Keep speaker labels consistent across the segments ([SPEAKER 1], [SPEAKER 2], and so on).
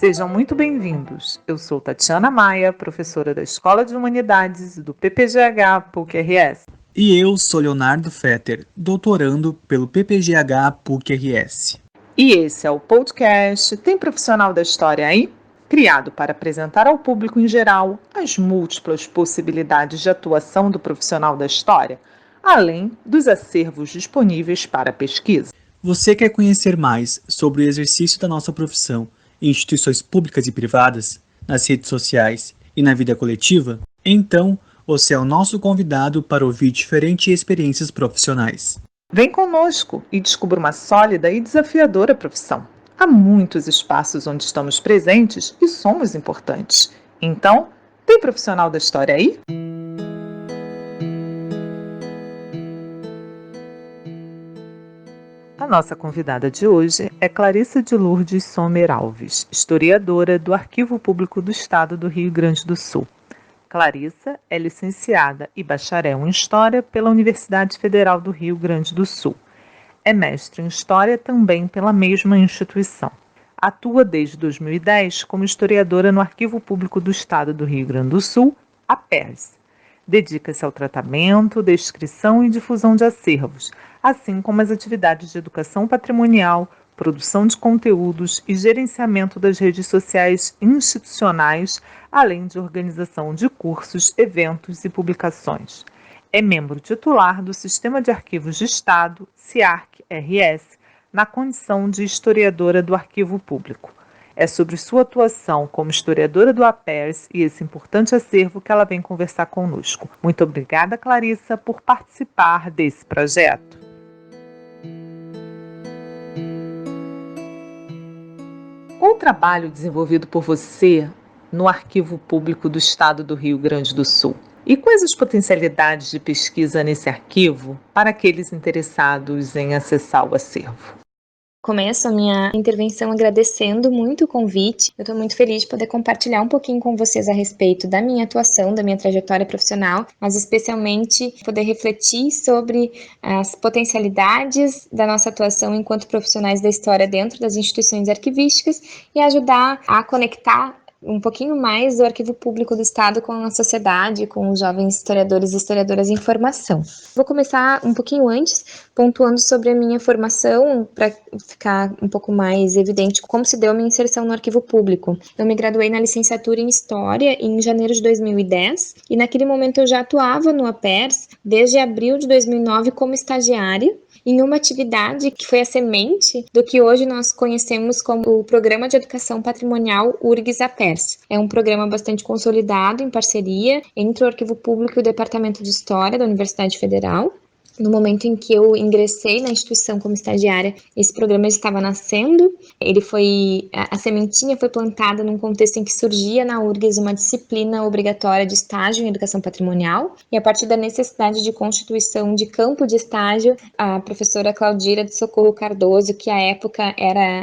[SPEAKER 1] Sejam muito bem-vindos. Eu sou Tatiana Maia, professora da Escola de Humanidades do PPGH PUC-RS.
[SPEAKER 2] E eu sou Leonardo Fetter, doutorando pelo PPGH PUC-RS.
[SPEAKER 1] E esse é o podcast Tem Profissional da História aí? Criado para apresentar ao público em geral as múltiplas possibilidades de atuação do profissional da história, além dos acervos disponíveis para pesquisa.
[SPEAKER 2] Você quer conhecer mais sobre o exercício da nossa profissão em instituições públicas e privadas, nas redes sociais e na vida coletiva? Então, você é o nosso convidado para ouvir diferentes experiências profissionais.
[SPEAKER 1] Vem conosco e descubra uma sólida e desafiadora profissão. Há muitos espaços onde estamos presentes e somos importantes. Então, tem profissional da história aí? A nossa convidada de hoje é Clarissa de Lourdes Sommer Alves, historiadora do Arquivo Público do Estado do Rio Grande do Sul. Clarissa é licenciada e bacharel em História pela Universidade Federal do Rio Grande do Sul. É mestre em História também pela mesma instituição. Atua desde 2010 como historiadora no Arquivo Público do Estado do Rio Grande do Sul, APERS. Dedica-se ao tratamento, descrição e difusão de acervos, assim como as atividades de educação patrimonial, produção de conteúdos e gerenciamento das redes sociais institucionais, além de organização de cursos, eventos e publicações. É membro titular do Sistema de Arquivos de Estado, SIARC-RS, na condição de historiadora do Arquivo Público. É sobre sua atuação como historiadora do APERS e esse importante acervo que ela vem conversar conosco. Muito obrigada, Clarissa, por participar desse projeto. Qual o trabalho desenvolvido por você no Arquivo Público do Estado do Rio Grande do Sul? E quais as potencialidades de pesquisa nesse arquivo para aqueles interessados em acessar o acervo?
[SPEAKER 3] Começo a minha intervenção agradecendo muito o convite. Eu estou muito feliz de poder compartilhar um pouquinho com vocês a respeito da minha atuação, da minha trajetória profissional, mas especialmente poder refletir sobre as potencialidades da nossa atuação enquanto profissionais da história dentro das instituições arquivísticas e ajudar a conectar um pouquinho mais do Arquivo Público do Estado com a sociedade, com os jovens historiadores e historiadoras em formação. Vou começar um pouquinho antes, pontuando sobre a minha formação, para ficar um pouco mais evidente como se deu a minha inserção no Arquivo Público. Eu me graduei na licenciatura em História em janeiro de 2010, e naquele momento eu já atuava no APERS desde abril de 2009 como estagiária, em uma atividade que foi a semente do que hoje nós conhecemos como o Programa de Educação Patrimonial URGS-APERS. É um programa bastante consolidado em parceria entre o Arquivo Público e o Departamento de História da Universidade Federal. No momento em que eu ingressei na instituição como estagiária, esse programa estava nascendo. A sementinha foi plantada num contexto em que surgia na URGS uma disciplina obrigatória de estágio em educação patrimonial, e a partir da necessidade de constituição de campo de estágio, a professora Claudira de Socorro Cardoso, que à época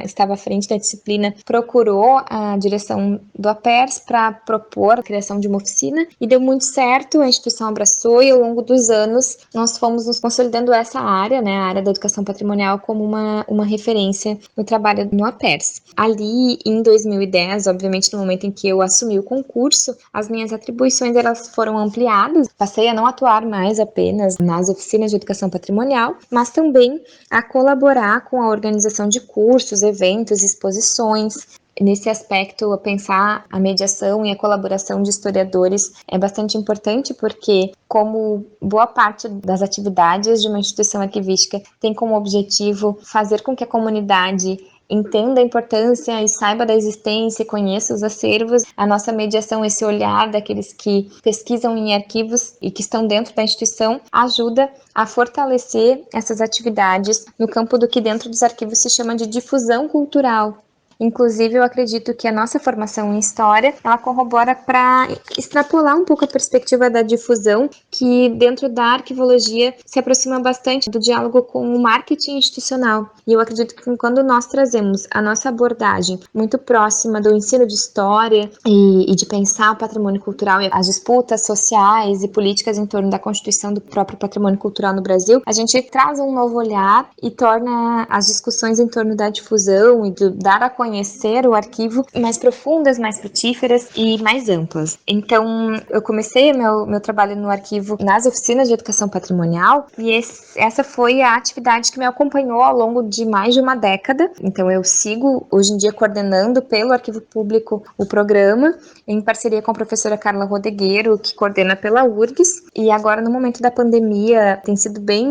[SPEAKER 3] estava à frente da disciplina, procurou a direção do APERS para propor a criação de uma oficina, e deu muito certo, a instituição abraçou, e ao longo dos anos nós fomos nos consolidando essa área, né, a área da educação patrimonial, como uma referência no trabalho no APERS. Ali, em 2010, obviamente no momento em que eu assumi o concurso, as minhas atribuições elas foram ampliadas, passei a não atuar mais apenas nas oficinas de educação patrimonial, mas também a colaborar com a organização de cursos, eventos, exposições. Nesse aspecto, pensar a mediação e a colaboração de historiadores é bastante importante, porque como boa parte das atividades de uma instituição arquivística tem como objetivo fazer com que a comunidade entenda a importância e saiba da existência e conheça os acervos, a nossa mediação, esse olhar daqueles que pesquisam em arquivos e que estão dentro da instituição, ajuda a fortalecer essas atividades no campo do que dentro dos arquivos se chama de difusão cultural. Inclusive, eu acredito que a nossa formação em História, ela corrobora para extrapolar um pouco a perspectiva da difusão que dentro da arquivologia se aproxima bastante do diálogo com o marketing institucional. E eu acredito que quando nós trazemos a nossa abordagem muito próxima do ensino de história e de pensar o patrimônio cultural e as disputas sociais e políticas em torno da constituição do próprio patrimônio cultural no Brasil, a gente traz um novo olhar e torna as discussões em torno da difusão e do dar a conhecer o arquivo mais profundas, mais frutíferas e mais amplas. Então, eu comecei meu trabalho no arquivo nas oficinas de educação patrimonial e essa foi a atividade que me acompanhou ao longo de mais de uma década. Então, eu sigo hoje em dia coordenando pelo Arquivo Público o programa, em parceria com a professora Carla Rodegueiro, que coordena pela URGS. E agora, no momento da pandemia, tem sido bem...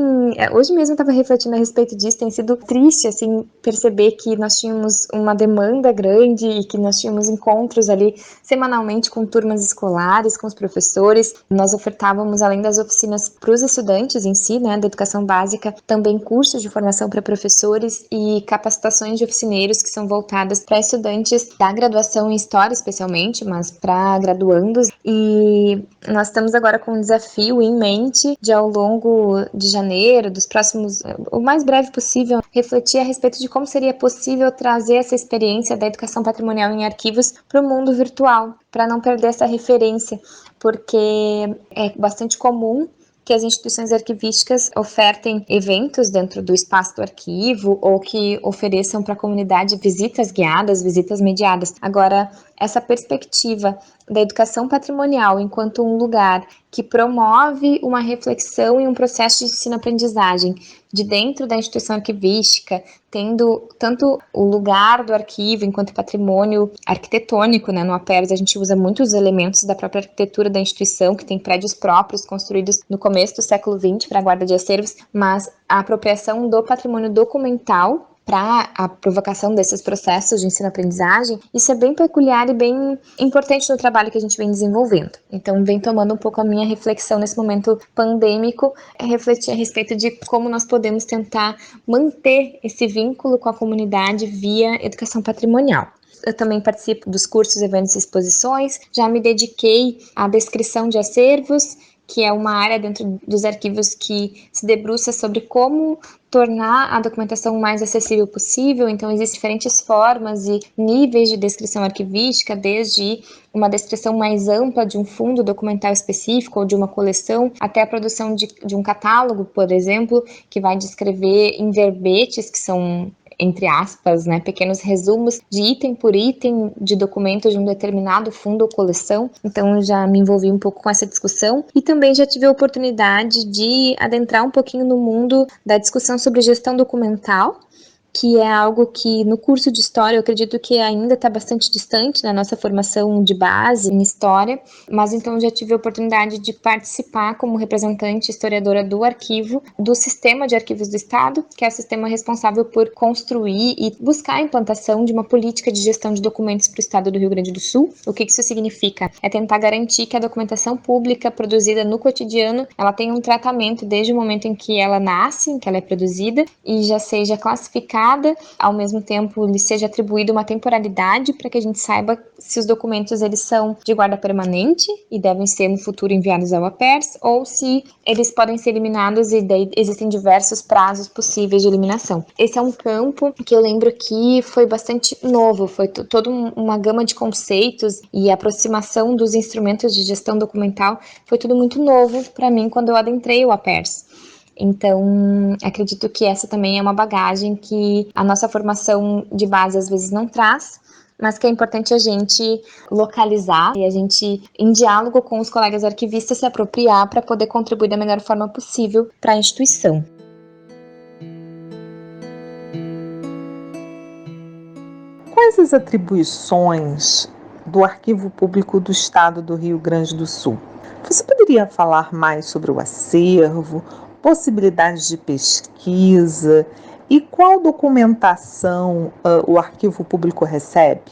[SPEAKER 3] Hoje mesmo eu estava refletindo a respeito disso, tem sido triste, assim, perceber que nós tínhamos uma demanda grande e que nós tínhamos encontros ali semanalmente com turmas escolares, com os professores. Nós ofertávamos, além das oficinas para os estudantes em si, né, da educação básica, também cursos de formação para professores e capacitações de oficineiros que são voltadas para estudantes da graduação em História, especialmente, mas para graduandos. E nós estamos agora com um desafio em mente de, ao longo de janeiro, dos próximos, o mais breve possível, refletir a respeito de como seria possível trazer essa experiência da educação patrimonial em arquivos para o mundo virtual, para não perder essa referência, porque é bastante comum que as instituições arquivísticas ofertem eventos dentro do espaço do arquivo ou que ofereçam para a comunidade visitas guiadas, visitas mediadas. Agora, essa perspectiva da educação patrimonial enquanto um lugar que promove uma reflexão e um processo de ensino-aprendizagem de dentro da instituição arquivística, tendo tanto o lugar do arquivo enquanto patrimônio arquitetônico, né? No APERS a gente usa muitos elementos da própria arquitetura da instituição, que tem prédios próprios construídos no começo do século XX para a guarda de acervos, mas a apropriação do patrimônio documental para a provocação desses processos de ensino-aprendizagem, isso é bem peculiar e bem importante no trabalho que a gente vem desenvolvendo. Então, vem tomando um pouco a minha reflexão nesse momento pandêmico, refletir a respeito de como nós podemos tentar manter esse vínculo com a comunidade via educação patrimonial. Eu também participo dos cursos, eventos e exposições, já me dediquei à descrição de acervos, que é uma área dentro dos arquivos que se debruça sobre como tornar a documentação o mais acessível possível. Então, existem diferentes formas e níveis de descrição arquivística, desde uma descrição mais ampla de um fundo documental específico ou de uma coleção, até a produção de um catálogo, por exemplo, que vai descrever em verbetes, que são, entre aspas, né, pequenos resumos de item por item de documentos de um determinado fundo ou coleção. Então, eu já me envolvi um pouco com essa discussão e também já tive a oportunidade de adentrar um pouquinho no mundo da discussão sobre gestão documental, que é algo que no curso de História eu acredito que ainda está bastante distante na nossa formação de base em História, mas então já tive a oportunidade de participar como representante historiadora do arquivo, do Sistema de Arquivos do Estado, que é o sistema responsável por construir e buscar a implantação de uma política de gestão de documentos para o Estado do Rio Grande do Sul. O que isso significa? É tentar garantir que a documentação pública produzida no cotidiano, ela tenha um tratamento desde o momento em que ela nasce, em que ela é produzida, e já seja classificada, ao mesmo tempo lhe seja atribuída uma temporalidade para que a gente saiba se os documentos eles são de guarda permanente e devem ser no futuro enviados ao APERS ou se eles podem ser eliminados e daí existem diversos prazos possíveis de eliminação. Esse é um campo que eu lembro que foi bastante novo, foi toda uma gama de conceitos e aproximação dos instrumentos de gestão documental, foi tudo muito novo para mim quando eu adentrei o APERS. Então, acredito que essa também é uma bagagem que a nossa formação de base às vezes não traz, mas que é importante a gente localizar e a gente, em diálogo com os colegas arquivistas, se apropriar para poder contribuir da melhor forma possível para a instituição.
[SPEAKER 1] Quais as atribuições do Arquivo Público do Estado do Rio Grande do Sul? Você poderia falar mais sobre o acervo, possibilidades de pesquisa e qual documentação o Arquivo Público recebe?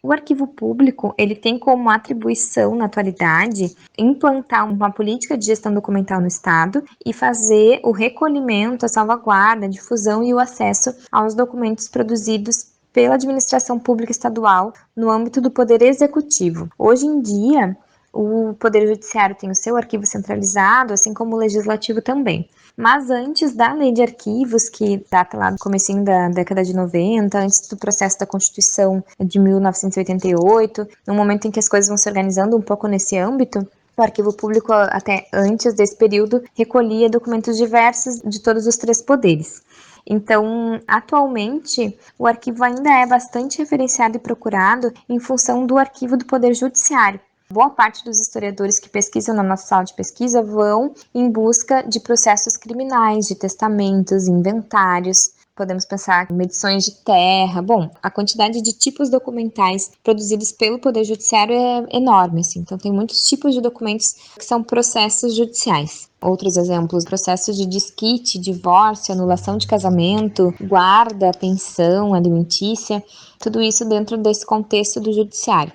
[SPEAKER 3] O arquivo público, ele tem como atribuição, na atualidade, implantar uma política de gestão documental no Estado e fazer o recolhimento, a salvaguarda, a difusão e o acesso aos documentos produzidos pela administração pública estadual no âmbito do Poder Executivo. Hoje em dia, O Poder Judiciário tem o seu arquivo centralizado, assim como o Legislativo também. Mas antes da Lei de Arquivos, que data lá do comecinho da década de 90, antes do processo da Constituição de 1988, no momento em que as coisas vão se organizando um pouco nesse âmbito, o arquivo público, até antes desse período, recolhia documentos diversos de todos os três poderes. Então, atualmente, o arquivo ainda é bastante referenciado e procurado em função do arquivo do Poder Judiciário. Boa parte dos historiadores que pesquisam na nossa sala de pesquisa vão em busca de processos criminais, de testamentos, inventários. Podemos pensar em medições de terra. Bom, a quantidade de tipos documentais produzidos pelo Poder Judiciário é enorme, assim. Então, tem muitos tipos de documentos que são processos judiciais. Outros exemplos, processos de desquite, divórcio, anulação de casamento, guarda, pensão alimentícia, tudo isso dentro desse contexto do judiciário.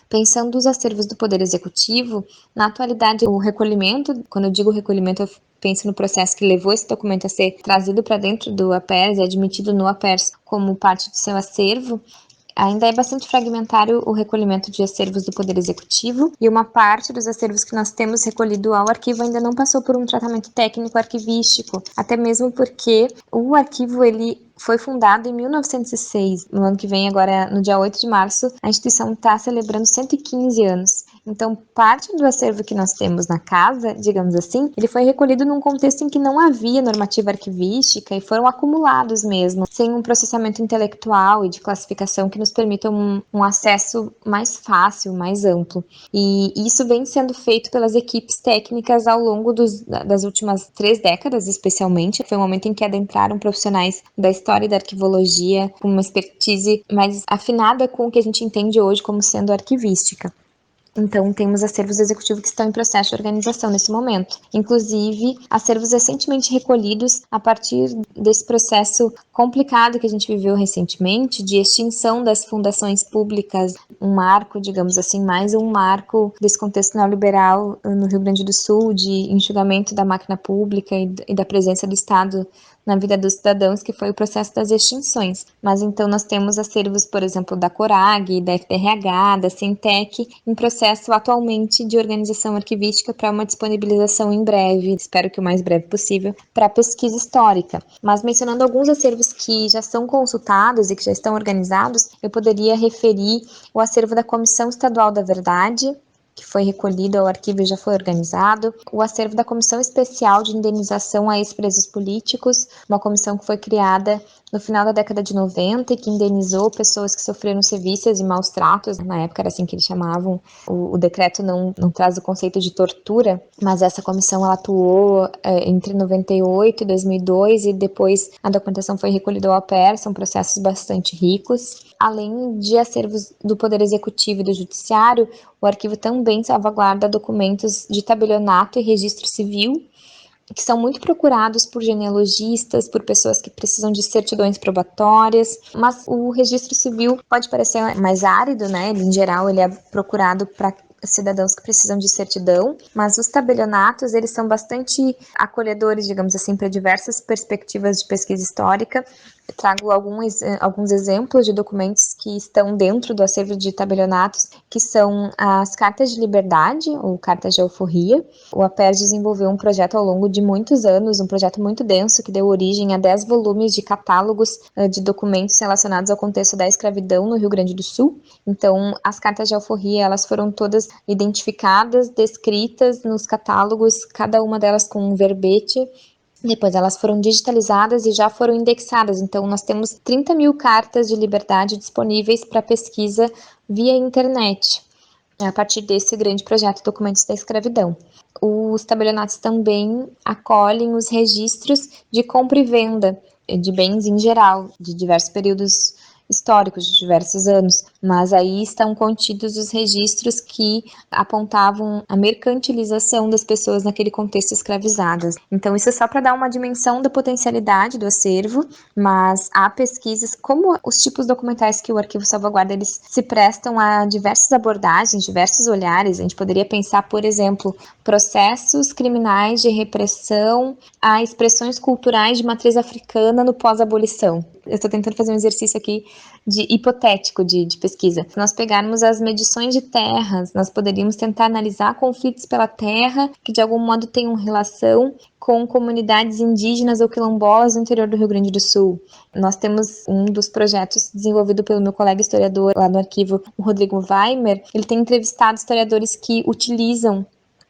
[SPEAKER 3] Pensando os acervos do Poder Executivo, na atualidade o recolhimento, quando eu digo recolhimento, eu penso no processo que levou esse documento a ser trazido para dentro do APERS e admitido no APERS como parte do seu acervo. Ainda é bastante fragmentário o recolhimento de acervos do Poder Executivo e uma parte dos acervos que nós temos recolhido ao arquivo ainda não passou por um tratamento técnico arquivístico, até mesmo porque o arquivo ele foi fundado em 1906. No ano que vem, agora no dia 8 de março, a instituição está celebrando 115 anos. Então, parte do acervo que nós temos na casa, digamos assim, ele foi recolhido num contexto em que não havia normativa arquivística e foram acumulados mesmo, sem um processamento intelectual e de classificação que nos permitam um acesso mais fácil, mais amplo. E isso vem sendo feito pelas equipes técnicas ao longo das últimas 3 décadas, especialmente. Foi o momento em que adentraram profissionais da história e da arquivologia com uma expertise mais afinada com o que a gente entende hoje como sendo arquivística. Então, temos acervos executivos que estão em processo de organização nesse momento. Inclusive, acervos recentemente recolhidos a partir desse processo complicado que a gente viveu recentemente, de extinção das fundações públicas, um marco, digamos assim, mais um marco desse contexto neoliberal no Rio Grande do Sul, de enxugamento da máquina pública e da presença do Estado na vida dos cidadãos, que foi o processo das extinções. Mas então nós temos acervos, por exemplo, da Corag, da FDRH, da Sintec, em processo atualmente de organização arquivística para uma disponibilização em breve, espero que o mais breve possível, para pesquisa histórica. Mas mencionando alguns acervos que já são consultados e que já estão organizados, eu poderia referir o acervo da Comissão Estadual da Verdade, que foi recolhido ao arquivo e já foi organizado, o acervo da Comissão Especial de Indenização a Ex-Presos Políticos, uma comissão que foi criada no final da década de 90 e que indenizou pessoas que sofreram sevícias e maus tratos, na época era assim que eles chamavam, o decreto não traz o conceito de tortura, mas essa comissão ela atuou entre 98 e 2002 e depois a documentação foi recolhida ao APER, são processos bastante ricos. Além de acervos do Poder Executivo e do Judiciário, o arquivo também salvaguarda documentos de tabelionato e registro civil, que são muito procurados por genealogistas, por pessoas que precisam de certidões probatórias, mas o registro civil pode parecer mais árido, né? Em geral, ele é procurado para cidadãos que precisam de certidão, mas os tabelionatos, eles são bastante acolhedores, digamos assim, para diversas perspectivas de pesquisa histórica. Eu trago alguns exemplos de documentos que estão dentro do acervo de tabelionatos, que são as cartas de liberdade, ou cartas de alforria. O APERS desenvolveu um projeto ao longo de muitos anos, um projeto muito denso, que deu origem a 10 volumes de catálogos de documentos relacionados ao contexto da escravidão no Rio Grande do Sul. Então, as cartas de alforria, elas foram todas identificadas, descritas nos catálogos, cada uma delas com um verbete. Depois elas foram digitalizadas e já foram indexadas, então nós temos 30 mil cartas de liberdade disponíveis para pesquisa via internet, a partir desse grande projeto Documentos da Escravidão. Os tabelionatos também acolhem os registros de compra e venda de bens em geral, de diversos períodos históricos, de diversos anos, mas aí estão contidos os registros que apontavam a mercantilização das pessoas naquele contexto escravizadas. Então isso é só para dar uma dimensão da potencialidade do acervo, mas há pesquisas, como os tipos documentais que o arquivo salvaguarda, eles se prestam a diversas abordagens, diversos olhares. A gente poderia pensar, por exemplo, processos criminais de repressão a expressões culturais de matriz africana no pós-abolição. eu estou tentando fazer um exercício aqui de hipotético de pesquisa. Se nós pegarmos as medições de terras, nós poderíamos tentar analisar conflitos pela terra que de algum modo tenham relação com comunidades indígenas ou quilombolas no interior do Rio Grande do Sul. Nós temos um dos projetos desenvolvido pelo meu colega historiador lá no arquivo, o Rodrigo Weimer. Ele tem entrevistado historiadores que utilizam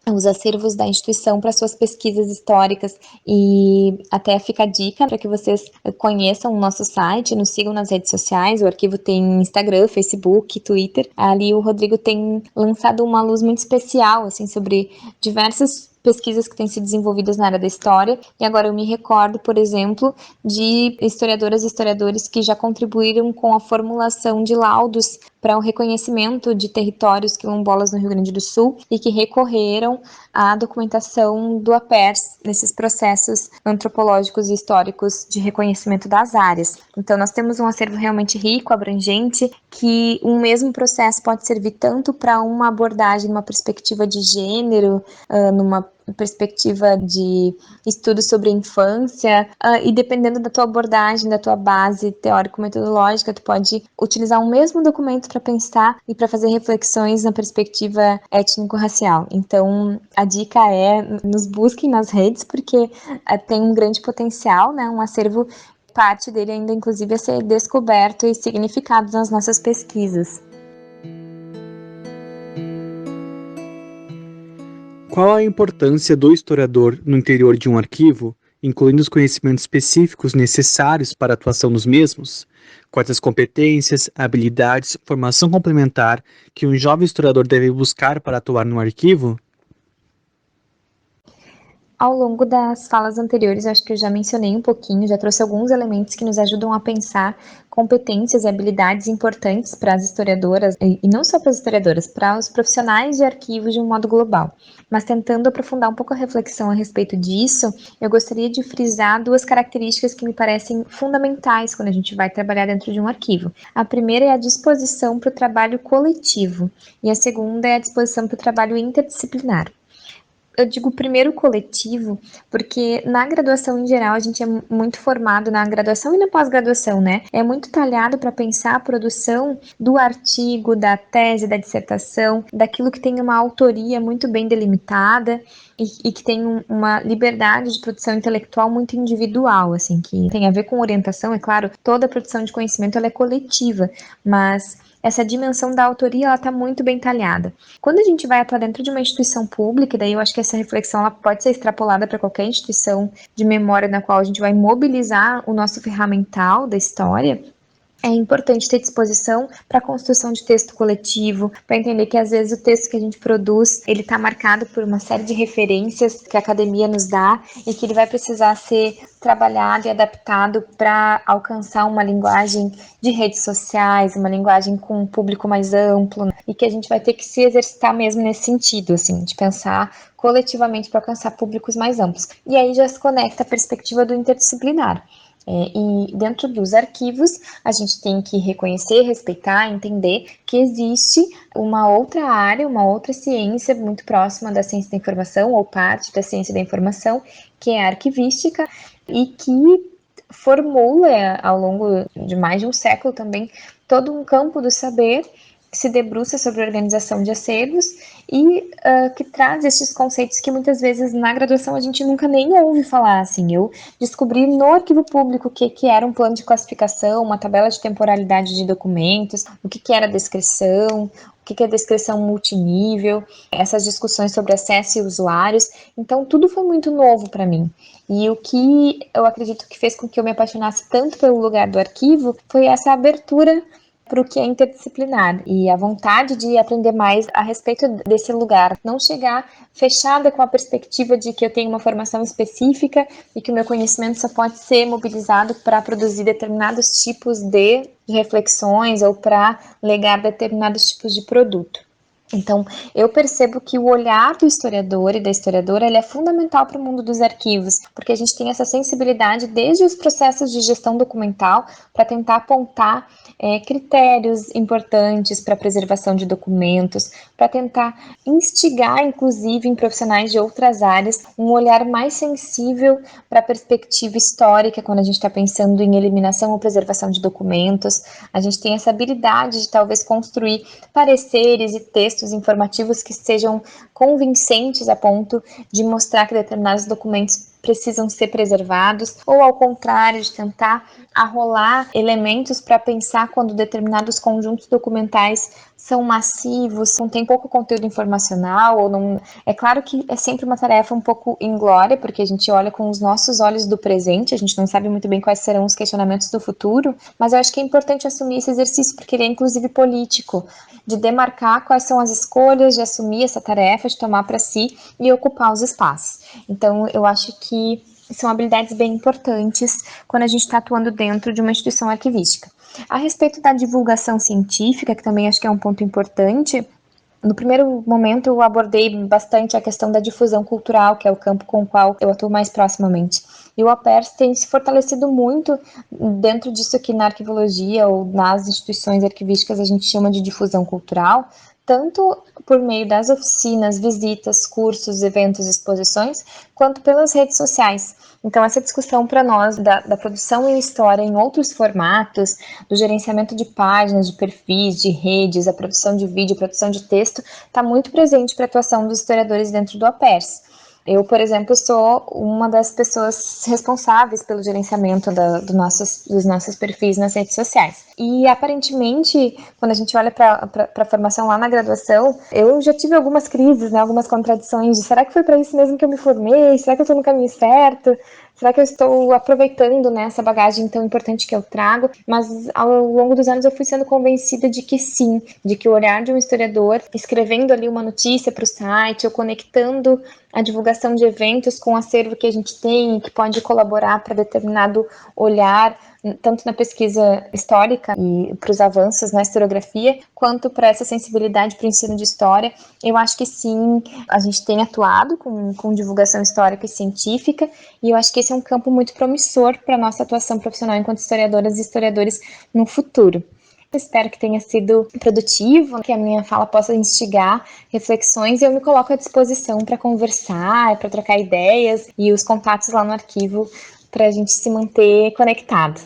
[SPEAKER 3] os acervos da instituição para suas pesquisas históricas, e até fica a dica para que vocês conheçam o nosso site, nos sigam nas redes sociais. O arquivo tem Instagram, Facebook, Twitter. Ali o Rodrigo tem lançado uma luz muito especial assim sobre diversas pesquisas que têm sido desenvolvidas na área da história, e agora eu me recordo, por exemplo, de historiadoras e historiadores que já contribuíram com a formulação de laudos para o reconhecimento de territórios quilombolas no Rio Grande do Sul e que recorreram à documentação do APERS nesses processos antropológicos e históricos de reconhecimento das áreas. Então nós temos um acervo realmente rico, abrangente, que um mesmo processo pode servir tanto para uma abordagem, uma perspectiva de gênero, numa perspectiva de estudo sobre a infância, e dependendo da tua abordagem, da tua base teórico-metodológica, tu pode utilizar um mesmo documento para pensar e para fazer reflexões na perspectiva étnico-racial. Então, a dica é, nos busquem nas redes, porque tem um grande potencial, né, um acervo, parte dele ainda inclusive a ser descoberto e significado nas nossas pesquisas.
[SPEAKER 2] Qual a importância do historiador no interior de um arquivo, incluindo os conhecimentos específicos necessários para a atuação nos mesmos? Quais as competências, habilidades, formação complementar que um jovem historiador deve buscar para atuar no arquivo?
[SPEAKER 3] Ao longo das falas anteriores, acho que eu já mencionei um pouquinho, já trouxe alguns elementos que nos ajudam a pensar competências e habilidades importantes para as historiadoras, e não só para as historiadoras, para os profissionais de arquivos de um modo global. Mas tentando aprofundar um pouco a reflexão a respeito disso, eu gostaria de frisar duas características que me parecem fundamentais quando a gente vai trabalhar dentro de um arquivo. A primeira é a disposição para o trabalho coletivo, e a segunda é a disposição para o trabalho interdisciplinar. Eu digo primeiro coletivo, porque na graduação em geral a gente é muito formado, na graduação e na pós-graduação, né? É muito talhado para pensar a produção do artigo, da tese, da dissertação, daquilo que tem uma autoria muito bem delimitada e que tem uma liberdade de produção intelectual muito individual, assim, que tem a ver com orientação. É claro, toda a produção de conhecimento ela é coletiva, mas essa dimensão da autoria ela está muito bem talhada. Quando a gente vai atuar dentro de uma instituição pública, e daí eu acho que essa reflexão ela pode ser extrapolada para qualquer instituição de memória na qual a gente vai mobilizar o nosso ferramental da história, é importante ter disposição para a construção de texto coletivo, para entender que às vezes o texto que a gente produz, ele está marcado por uma série de referências que a academia nos dá e que ele vai precisar ser trabalhado e adaptado para alcançar uma linguagem de redes sociais, uma linguagem com um público mais amplo, e que a gente vai ter que se exercitar mesmo nesse sentido, assim, de pensar coletivamente para alcançar públicos mais amplos. E aí já se conecta a perspectiva do interdisciplinar. E dentro dos arquivos, a gente tem que reconhecer, respeitar, entender que existe uma outra área, uma outra ciência muito próxima da ciência da informação, ou parte da ciência da informação, que é a arquivística, e que formula, ao longo de mais de um século também, todo um campo do saber que se debruça sobre a organização de acervos e que traz esses conceitos que muitas vezes na graduação a gente nunca nem ouve falar. Assim, eu descobri no arquivo público o que era um plano de classificação, uma tabela de temporalidade de documentos, o que era descrição, o que é descrição multinível, essas discussões sobre acesso e usuários. Então, tudo foi muito novo para mim. E o que eu acredito que fez com que eu me apaixonasse tanto pelo lugar do arquivo foi essa abertura para o que é interdisciplinar e a vontade de aprender mais a respeito desse lugar, não chegar fechada com a perspectiva de que eu tenho uma formação específica e que o meu conhecimento só pode ser mobilizado para produzir determinados tipos de reflexões ou para legar determinados tipos de produto. Então, eu percebo que o olhar do historiador e da historiadora ele é fundamental para o mundo dos arquivos, porque a gente tem essa sensibilidade desde os processos de gestão documental para tentar apontar critérios importantes para a preservação de documentos, para tentar instigar, inclusive, em profissionais de outras áreas, um olhar mais sensível para a perspectiva histórica, quando a gente está pensando em eliminação ou preservação de documentos. A gente tem essa habilidade de talvez construir pareceres e textos informativos que sejam convincentes a ponto de mostrar que determinados documentos precisam ser preservados, ou ao contrário, de tentar arrolar elementos para pensar quando determinados conjuntos documentais são massivos, não tem pouco conteúdo informacional, ou não. É claro que é sempre uma tarefa um pouco inglória, porque a gente olha com os nossos olhos do presente, a gente não sabe muito bem quais serão os questionamentos do futuro, mas eu acho que é importante assumir esse exercício, porque ele é inclusive político, de demarcar quais são as escolhas, de assumir essa tarefa, de tomar para si e ocupar os espaços. Então, eu acho que são habilidades bem importantes quando a gente está atuando dentro de uma instituição arquivística. A respeito da divulgação científica, que também acho que é um ponto importante, no primeiro momento eu abordei bastante a questão da difusão cultural, que é o campo com o qual eu atuo mais proximamente. E o APERS tem se fortalecido muito dentro disso que na arquivologia ou nas instituições arquivísticas a gente chama de difusão cultural, tanto por meio das oficinas, visitas, cursos, eventos, exposições, quanto pelas redes sociais. Então, essa discussão para nós da produção em história em outros formatos, do gerenciamento de páginas, de perfis, de redes, a produção de vídeo, a produção de texto, está muito presente para a atuação dos historiadores dentro do APERS. Eu, por exemplo, sou uma das pessoas responsáveis pelo gerenciamento dos nossos perfis nas redes sociais. E, aparentemente, quando a gente olha para a formação lá na graduação, eu já tive algumas crises, né, algumas contradições de será que foi para isso mesmo que eu me formei? Será que eu estou no caminho certo? Será que eu estou aproveitando, né, essa bagagem tão importante que eu trago? Mas ao longo dos anos eu fui sendo convencida de que sim, de que o olhar de um historiador, escrevendo ali uma notícia para o site ou conectando a divulgação de eventos com o acervo que a gente tem, que pode colaborar para determinado olhar, tanto na pesquisa histórica e para os avanços na historiografia, quanto para essa sensibilidade para o ensino de história. Eu acho que sim, a gente tem atuado com divulgação histórica e científica, e eu acho que esse é um campo muito promissor para a nossa atuação profissional enquanto historiadoras e historiadores no futuro. Espero que tenha sido produtivo, que a minha fala possa instigar reflexões, e eu me coloco à disposição para conversar, para trocar ideias, e os contatos lá no arquivo para a gente se manter conectado.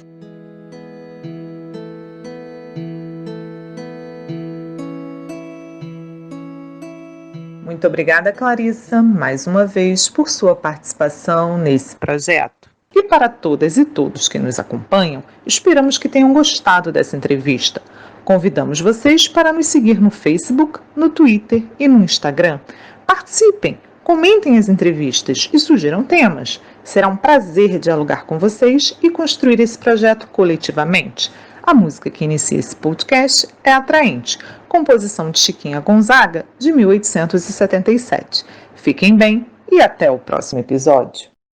[SPEAKER 1] Muito obrigada, Clarissa, mais uma vez, por sua participação nesse projeto. E para todas e todos que nos acompanham, esperamos que tenham gostado dessa entrevista. Convidamos vocês para nos seguir no Facebook, no Twitter e no Instagram. Participem, comentem as entrevistas e sugiram temas. Será um prazer dialogar com vocês e construir esse projeto coletivamente. A música que inicia esse podcast é Atraente, composição de Chiquinha Gonzaga, de 1877. Fiquem bem e até o próximo episódio.